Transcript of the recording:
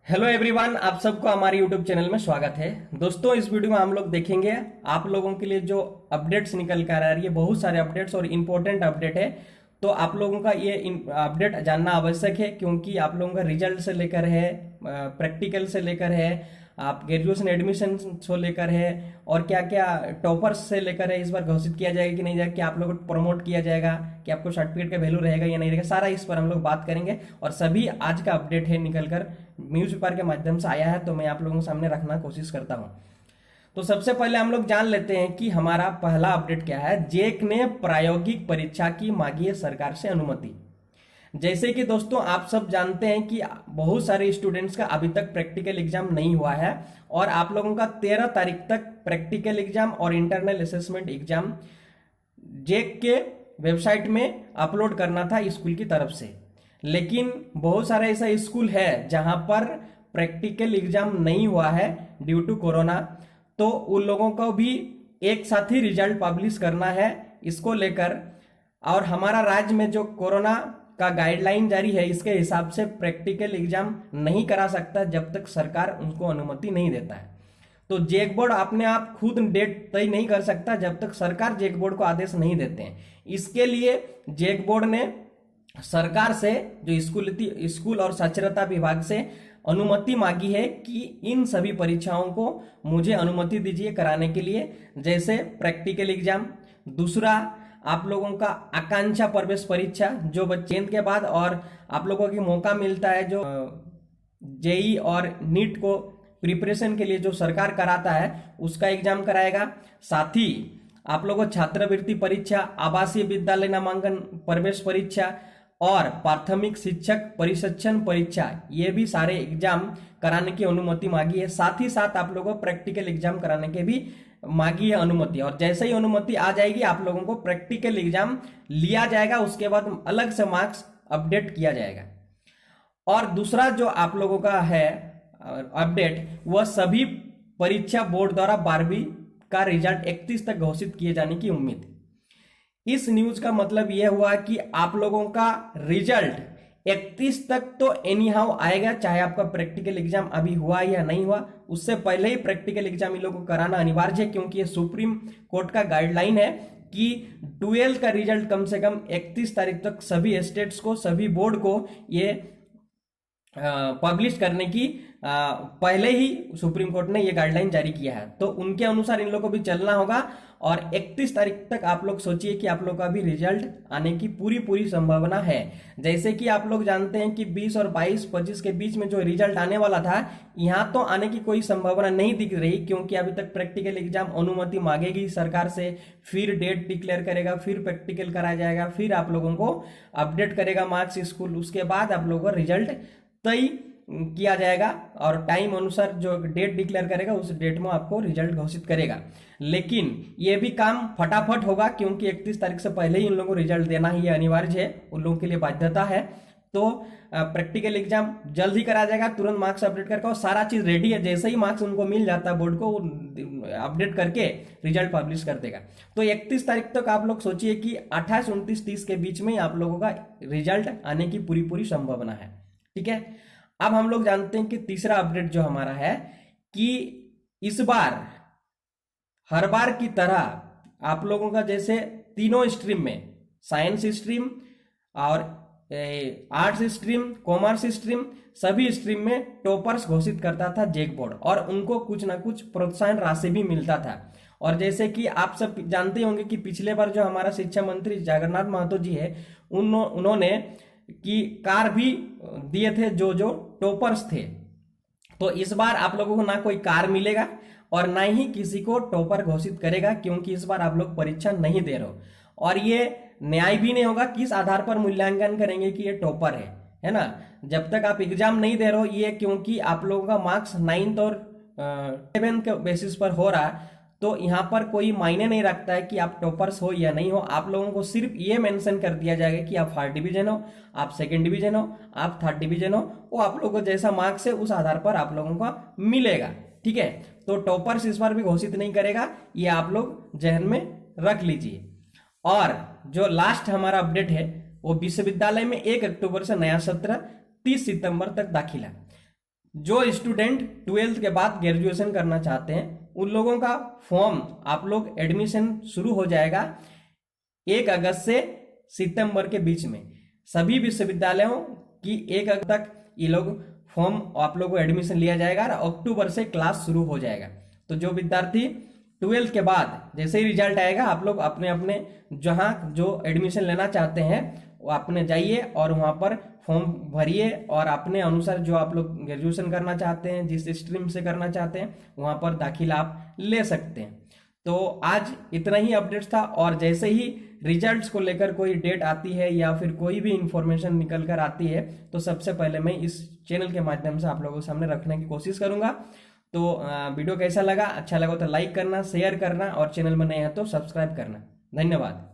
Hello everyone, आप सबको हमारे यूट्यूब चैनल में स्वागत है। दोस्तों, इस वीडियो में हम लोग देखेंगे आप लोगों के लिए जो अपडेट्स निकल कर आ रही है, बहुत सारे अपडेट्स और इम्पोर्टेंट अपडेट है। तो आप लोगों का ये अपडेट जानना आवश्यक है, क्योंकि आप लोगों का रिजल्ट से लेकर है, प्रैक्टिकल से लेकर है, आप ग्रेजुएशन एडमिशन से लेकर है, और क्या क्या टॉपर्स से लेकर है, इस बार घोषित किया जाएगा कि नहीं जाएगा, कि आप लोगों को प्रमोट किया जाएगा, कि आपको सर्टिफिकेट का वैल्यू रहेगा या नहीं रहेगा, सारा इस पर हम लोग बात करेंगे। और सभी आज का अपडेट है, निकल कर न्यूज़पेपर के माध्यम से आया है, तो मैं आप लोगों के सामने रखना कोशिश करता हूं। तो सबसे पहले हम लोग जान लेते हैं कि हमारा पहला अपडेट क्या है। जेक ने प्रायोगिक परीक्षा की मांगी है सरकार से अनुमति। जैसे कि दोस्तों आप सब जानते हैं कि बहुत सारे स्टूडेंट्स का अभी तक प्रैक्टिकल एग्जाम नहीं हुआ है, और आप लोगों का 13 तारीख तक प्रैक्टिकल एग्जाम और इंटरनल असेसमेंट एग्जाम जेक के वेबसाइट में अपलोड करना था स्कूल की तरफ से। लेकिन बहुत सारे ऐसा स्कूल है जहां पर प्रैक्टिकल एग्जाम नहीं हुआ है ड्यू टू कोरोना, तो उन लोगों को भी एक साथ ही रिजल्ट पब्लिश करना है इसको लेकर। और हमारा राज्य में जो कोरोना का गाइडलाइन जारी है, इसके हिसाब से प्रैक्टिकल एग्जाम नहीं करा सकता जब तक सरकार उनको अनुमति नहीं देता है। तो जेक बोर्ड अपने आप खुद डेट तय नहीं कर सकता जब तक सरकार जेक बोर्ड को आदेश नहीं देते हैं। इसके लिए जेक बोर्ड ने सरकार से, जो स्कूल और साक्षरता विभाग से अनुमति मांगी है कि इन सभी परीक्षाओं को मुझे अनुमति दीजिए कराने के लिए, जैसे प्रैक्टिकल एग्जाम। दूसरा, आप लोगों का आकांक्षा प्रवेश परीक्षा, जो बच्चे 10th के बाद और आप लोगों को मौका मिलता है जो जेई और नीट को प्रिपरेशन के लिए जो सरकार कराता है, उसका एग्जाम कराएगा। साथ ही आप लोगों को छात्रवृत्ति परीक्षा, आवासीय विद्यालय नामांकन प्रवेश परीक्षा और प्राथमिक शिक्षक प्रशिक्षण परीक्षा, ये भी सारे एग्जाम कराने की अनुमति मांगी है। साथ ही साथ आप लोगों को प्रैक्टिकल एग्जाम कराने के भी मांगी है अनुमति। और जैसे ही अनुमति आ जाएगी, आप लोगों को प्रैक्टिकल एग्जाम लिया जाएगा, उसके बाद अलग से मार्क्स अपडेट किया जाएगा। और दूसरा जो आप लोगों का है अपडेट, वह सभी परीक्षा बोर्ड द्वारा 12वीं का रिजल्ट 31 तक घोषित किए जाने की उम्मीद है। इस न्यूज का मतलब यह हुआ कि आप लोगों का रिजल्ट 31 तक तो एनी हाउ आएगा, चाहे आपका प्रैक्टिकल एग्जाम अभी हुआ या नहीं हुआ। उससे पहले ही प्रैक्टिकल एग्जाम इन लोगों को कराना अनिवार्य है, क्योंकि ये सुप्रीम कोर्ट का गाइडलाइन है कि 12th का रिजल्ट कम से कम 31 तारीख तक सभी स्टेट्स को, सभी बोर्ड को ये पब्लिश करने की पहले ही सुप्रीम कोर्ट ने ये गाइडलाइन जारी किया है। तो उनके अनुसार इन लोगों को भी चलना होगा। और 31 तारीख तक आप लोग सोचिए कि आप लोग का भी रिजल्ट आने की पूरी संभावना है। जैसे कि आप लोग जानते हैं कि 20 और 22-25 के बीच में जो रिजल्ट आने वाला था, यहाँ तो आने की कोई संभावना नहीं दिख रही, क्योंकि अभी तक प्रैक्टिकल एग्जाम अनुमति मांगेगी सरकार से, फिर डेट डिक्लेयर करेगा, फिर प्रैक्टिकल कराया जाएगा, फिर आप लोगों को अपडेट करेगा मार्क्स स्कूल, उसके बाद आप लोगों को रिजल्ट तय किया जाएगा और टाइम अनुसार जो डेट डिक्लेयर करेगा उस डेट में आपको रिजल्ट घोषित करेगा। लेकिन ये भी काम फटाफट होगा, क्योंकि 31 तारीख से पहले ही उन लोगों को रिजल्ट देना ही अनिवार्य है, उन लोगों के लिए बाध्यता है। तो प्रैक्टिकल एग्जाम जल्द ही करा जाएगा, तुरंत मार्क्स अपडेट करके, और सारा चीज रेडी है। जैसे ही मार्क्स उनको मिल जाता है बोर्ड को, अपडेट करके रिजल्ट पब्लिश कर देगा। तो 31 तारीख तक आप लोग सोचिए कि 28, 29, 30 के बीच में आप लोगों का रिजल्ट आने की पूरी संभावना है। ठीक है, अब हम लोग जानते हैं कि तीसरा अपडेट जो हमारा है, कि इस बार हर बार की तरह आप लोगों का जैसे तीनों स्ट्रीम में, साइंस स्ट्रीम और आर्ट्स स्ट्रीम, कॉमर्स स्ट्रीम, सभी स्ट्रीम में टॉपर्स घोषित करता था जेक बोर्ड, और उनको कुछ ना कुछ प्रोत्साहन राशि भी मिलता था। और जैसे कि आप सब जानते होंगे कि पिछले बार जो हमारा शिक्षा मंत्री जगन्नाथ महतो जी है, उन्होंने कि कार भी दिए थे जो टॉपर्स थे। तो इस बार आप लोगों को ना कोई कार मिलेगा और ना ही किसी को टॉपर घोषित करेगा, क्योंकि इस बार आप लोग परीक्षा नहीं दे रहे हो। और ये न्याय भी नहीं होगा, किस आधार पर मूल्यांकन करेंगे कि ये टॉपर है ना, जब तक आप एग्जाम नहीं दे रहे हो ये, क्योंकि आप लोगों का मार्क्स 9th और 11th के बेसिस पर हो रहा है। तो यहाँ पर कोई मायने नहीं रखता है कि आप टॉपर्स हो या नहीं हो। आप लोगों को सिर्फ ये मेंशन कर दिया जाएगा कि आप 1st डिवीजन हो, आप 2nd डिवीजन हो, आप 3rd डिवीजन हो, वो आप लोगों को जैसा मार्क्स है उस आधार पर आप लोगों का मिलेगा। ठीक है, तो टॉपर्स इस बार भी घोषित नहीं करेगा, ये आप लोग जहन में रख लीजिए। और जो लास्ट हमारा अपडेट है, वो विश्वविद्यालय में 1 अक्टूबर से नया सत्र, 30 सितंबर तक दाखिला। जो स्टूडेंट 12th के बाद ग्रेजुएशन करना चाहते हैं उन लोगों का फॉर्म आप लोग एडमिशन शुरू हो जाएगा 1 अगस्त से सितंबर के बीच में। सभी विश्वविद्यालयों की 1 अगस्त तक ये लोग फॉर्म आप लोगों को एडमिशन लिया जाएगा और अक्टूबर से क्लास शुरू हो जाएगा। तो जो विद्यार्थी 12th के बाद जैसे ही रिजल्ट आएगा आप लोग अपने अपने जहां जो एडमिशन लेना चाहते हैं वो अपने जाइए और वहां पर फॉर्म भरिए और अपने अनुसार जो आप लोग ग्रेजुएशन करना चाहते हैं जिस स्ट्रीम से करना चाहते हैं वहां पर दाखिला आप ले सकते हैं। तो आज इतना ही अपडेट्स था और जैसे ही रिजल्ट्स को लेकर कोई डेट आती है या फिर कोई भी इंफॉर्मेशन निकल कर आती है तो सबसे पहले मैं इस चैनल के माध्यम से आप लोगों के सामने रखने की कोशिश करूंगा। तो वीडियो कैसा लगा, अच्छा लगा तो लाइक करना, शेयर करना और चैनल में नए हैं तो सब्सक्राइब करना। धन्यवाद।